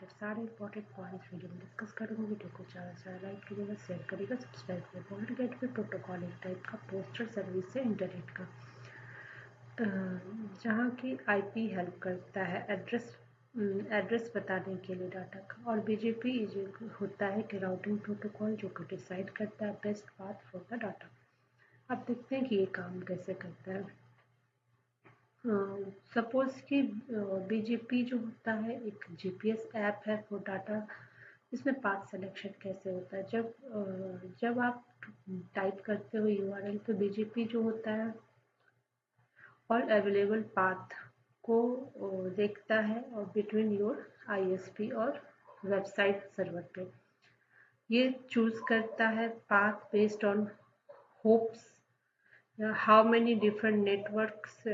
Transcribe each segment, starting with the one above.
Related सारे important points video में discuss करेंगे। वीडियो को ज़्यादा से ज़्यादा लाइक करिएगा, शेयर करिएगा, सब्सक्राइब करिएगा। वर्ल्ड गेटवे प्रोटोकॉल एक टाइप का पोस्टल सर्विस है इंटरनेट का, जहाँ की आईपी हेल्प करता है एड्रेस बताने के लिए डाटा का, और बीजीपी होता है कि राउटिंग प्रोटोकॉल जो कि डिसाइड करता है best path for the data. अब देखते हैं कि ये काम कैसे करता है। सपोज कि बीजीपी जो होता है एक जीपीएस ऐप है फॉर डाटा। इसमें पाथ सिलेक्शन कैसे होता है, जब आप टाइप करते हो यूआरएल पे बीजीपी जो होता है और अवेलेबल पाथ को देखता है और बिटवीन योर आईएसपी और वेबसाइट सर्वर पे ये चूज करता है path based on hops how many different networks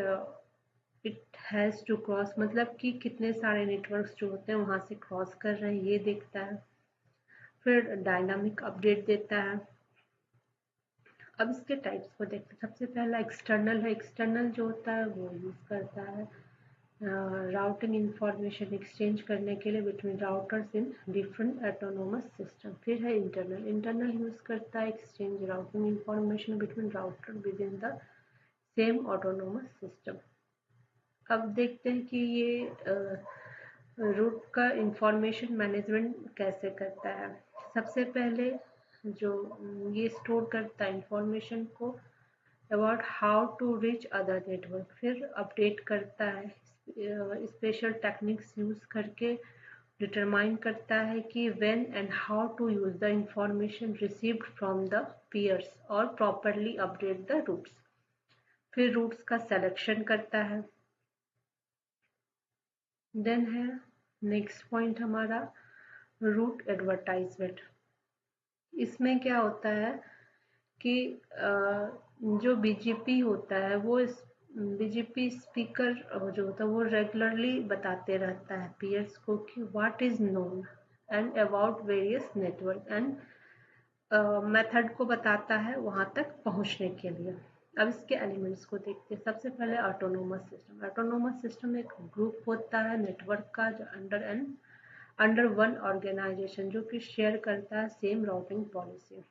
it has to cross, मतलब कि कितने सारे नेटवर्क्स जो होते हैं वहाँ से क्रॉस कर रहे हैं ये देखता है। फिर डायनामिक अपडेट देता है। अब इसके टाइप्स को देखते हैं। सबसे पहला एक्सटर्नल है। एक्सटर्नल जो होता है वो यूज़ करता है राउटिंग इंफॉर्मेशन एक्सचेंज करने के लिए between routers in different autonomous system. फिर है इंटरनल। इंटरनल यूज़ करता है exchange routing information between router with in the same autonomous system. अब देखते हैं कि ये रूट का इंफॉर्मेशन मैनेजमेंट कैसे करता है। सबसे पहले जो ये स्टोर करता है इंफॉर्मेशन को about how to reach other network. फिर अपडेट करता है स्पेशल टेक्निक्स यूज़ करके डिटरमाइन करता है कि when and how to use the information received from the peers और प्रॉपरली अपडेट द रूट्स। फिर रूट्स का सिलेक्शन करता है। देन है नेक्स्ट पॉइंट हमारा रूट एडवर्टाइजमेंट। इसमें क्या होता है कि जो बीजीपी होता है वो इस बीजीपी स्पीकर जो होता है वो रेगुलरली बताते रहता है पीयर्स को कि what is known and about various network and method को बताता है वहां तक पहुंचने के लिए। अब इसके एलिमेंट्स को देखते हैं। सबसे पहले ऑटोनोमस सिस्टम। ऑटोनोमस सिस्टम एक ग्रुप होता है नेटवर्क का जो अंडर वन ऑर्गेनाइजेशन जो कि शेयर करता है सेम राउटिंग पॉलिसी।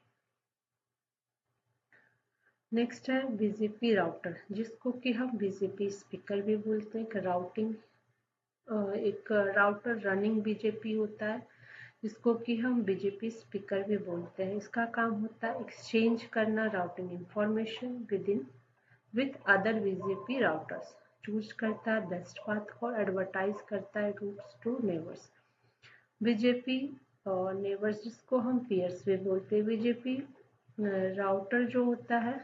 नेक्स्ट है बीजीपी राउटर, जिसको कि हम बीजीपी स्पीकर भी बोलते हैं। एक राउटर रनिंग बीजेपी होता है जिसको कि हम बीजेपी स्पीकर भी बोलते हैं। इसका काम होता है एक्सचेंज करना routing information with other BJP routers, choose करता है बेस्ट पाथ और एडवर्टाइज करता है रूट्स टू नेबर्स। बीजेपी और नेबर्स जिसको हम पीयर्स भी बोलते हैं। बीजेपी राउटर जो होता है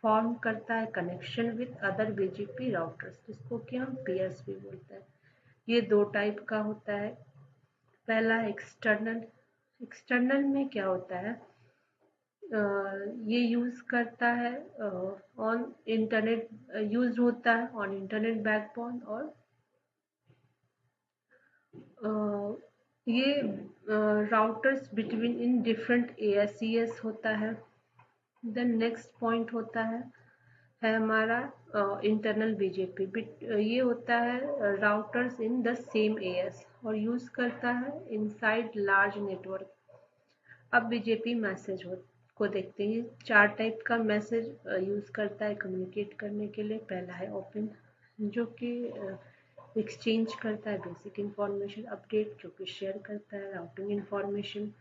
फॉर्म करता है connection with other BJP routers जिसको कि हम पीयर्स भी बोलते हैं। ये दो टाइप का होता है। पहला एक्सटर्नल। एक्सटर्नल में क्या होता है, ये यूज करता है ऑन इंटरनेट, यूज होता है ऑन इंटरनेट बैकबोन और ये राउटर्स बिटवीन इन डिफरेंट एएससीएस होता है। देन नेक्स्ट पॉइंट होता है हमारा इंटरनल बीजेपी। ये होता है routers in the same as और यूज करता है इनसाइड लार्ज नेटवर्क। अब बीजेपी मैसेज को देखते हैं। चार टाइप का मैसेज यूज करता है कम्युनिकेट करने के लिए। पहला है ओपन जो कि एक्सचेंज करता है बेसिक इंफॉर्मेशन। अपडेट जो कि शेयर करता है राउटिंग इंफॉर्मेशन।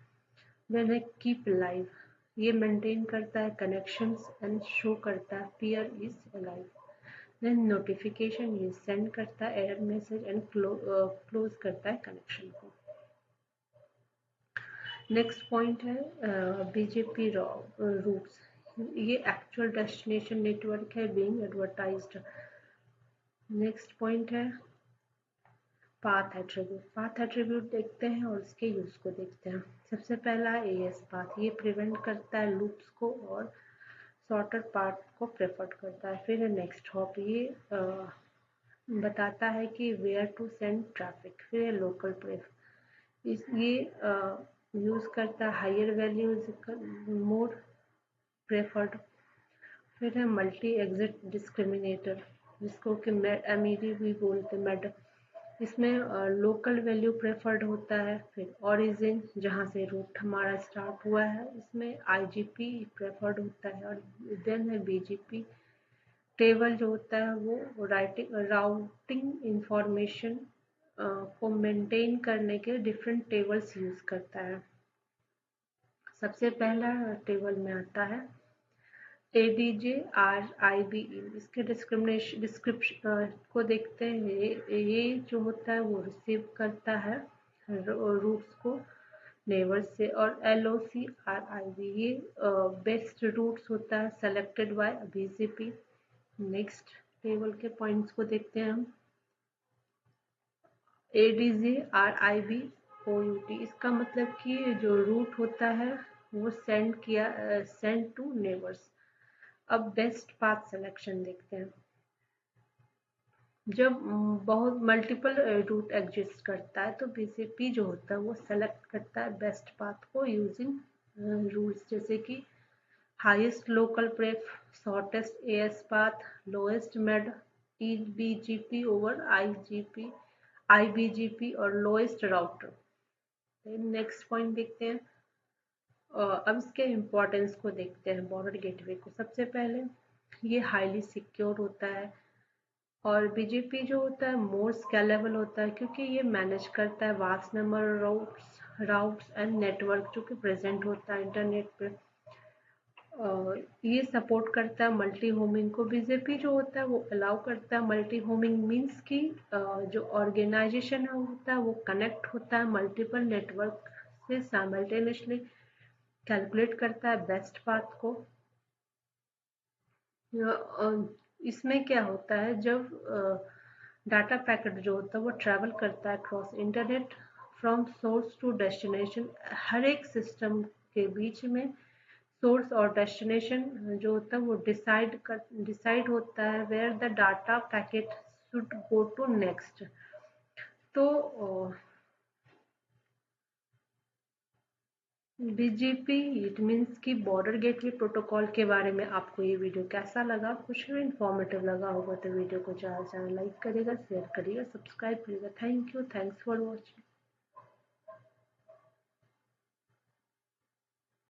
देन है कीप लाइव, ये मेंटेन करता है कनेक्शंस एंड शो करता है peer is alive. Then notification, ये सेंड करता है एरर मैसेज एंड क्लोज करता है कनेक्शन को। नेक्स्ट पॉइंट है बीजेपी रूट्स, ये एक्चुअल डेस्टिनेशन नेटवर्क है बीइंग एडवर्टाइज्ड। नेक्स्ट पॉइंट है पाथ एट्रीब्यूट। पाथ एट्रीब्यूट देखते हैं और इसके यूज को देखते हैं। सबसे पहला एएस पाथ, ये प्रिवेंट करता है लूप्स को और शॉर्टर पाथ को प्रेफर करता है। फिर है नेक्स्ट हॉप, ये बताता है कि वेयर टू सेंड ट्रैफिक। फिर है लोकल प्रेफ, ये यूज करता है हायर वैल्यूज मोर प्रेफर्ड। फिर है मल्टी एग्जिट डिस्क्रिमिनेटर जिसको कि MED भी बोलते हैं। इसमें लोकल वैल्यू प्रेफर्ड होता है, फिर ओरिजिन जहाँ से रूट हमारा स्टार्ट हुआ है, इसमें आईजीपी प्रेफर्ड होता है, और देन है बीजीपी। टेबल जो होता है वो राउटिंग इंफॉर्मेशन को मेंटेन करने के डिफरेंट टेबल्स यूज करता है। सबसे पहला टेबल में आता है ADJ RIBE। इसके डिस्क्रिप्शन को देखते हैं। ये जो होता है वो रिसीव करता है रूट्स को नेबर्स से, और LOCRIB ये बेस्ट रूट्स होता है selected bye BGP। Next table के पॉइंट्स को देखते हैं हम। ADJ RIB OUT, इसका मतलब कि जो रूट होता है वो सेंड टू नेबर्स। अब बेस्ट पाथ सिलेक्शन देखते हैं। जब बहुत मल्टीपल रूट एग्जिस्ट करता है तो BGP जो होता है वो सेलेक्ट करता है बेस्ट पाथ को यूजिंग रूल्स, जैसे कि highest local pref, shortest AS path, lowest MED EBGP over IBGP और लोएस्ट राउटर। नेक्स्ट पॉइंट देखते हैं। अब इसके इम्पोर्टेंस को देखते हैं बॉर्डर गेटवे को। सबसे पहले ये हाईली सिक्योर होता है, और BGP जो होता है मोर स्केलेबल होता है, क्योंकि ये मैनेज करता है vast number routes and network जो कि प्रेजेंट होता है इंटरनेट पे। ये सपोर्ट करता है मल्टी होमिंग को। BGP जो होता है वो अलाउ करता है मल्टी होमिंग, मीन्स कि जो ऑर्गेनाइजेशन होता है वो कनेक्ट होता है मल्टीपल नेटवर्क से साइमल्टेनियसली, कैलकुलेट करता है बेस्ट पाथ को। इसमें क्या होता है, जब डाटा पैकेट जो होता है वो ट्रैवल करता है cross internet from source to destination, हर एक सिस्टम के बीच में सोर्स और डेस्टिनेशन जो होता है वो डिसाइड होता है where the data packet should go to next. तो BGP इट मीन्स कि बॉर्डर गेटवे प्रोटोकॉल के बारे में आपको ये वीडियो कैसा लगा? कुछ भी इंफॉर्मेटिव लगा होगा तो वीडियो को ज़्यादा से ज़्यादा लाइक करिएगा, शेयर करिएगा, सब्सक्राइब करिएगा। Thank you, thanks for watching.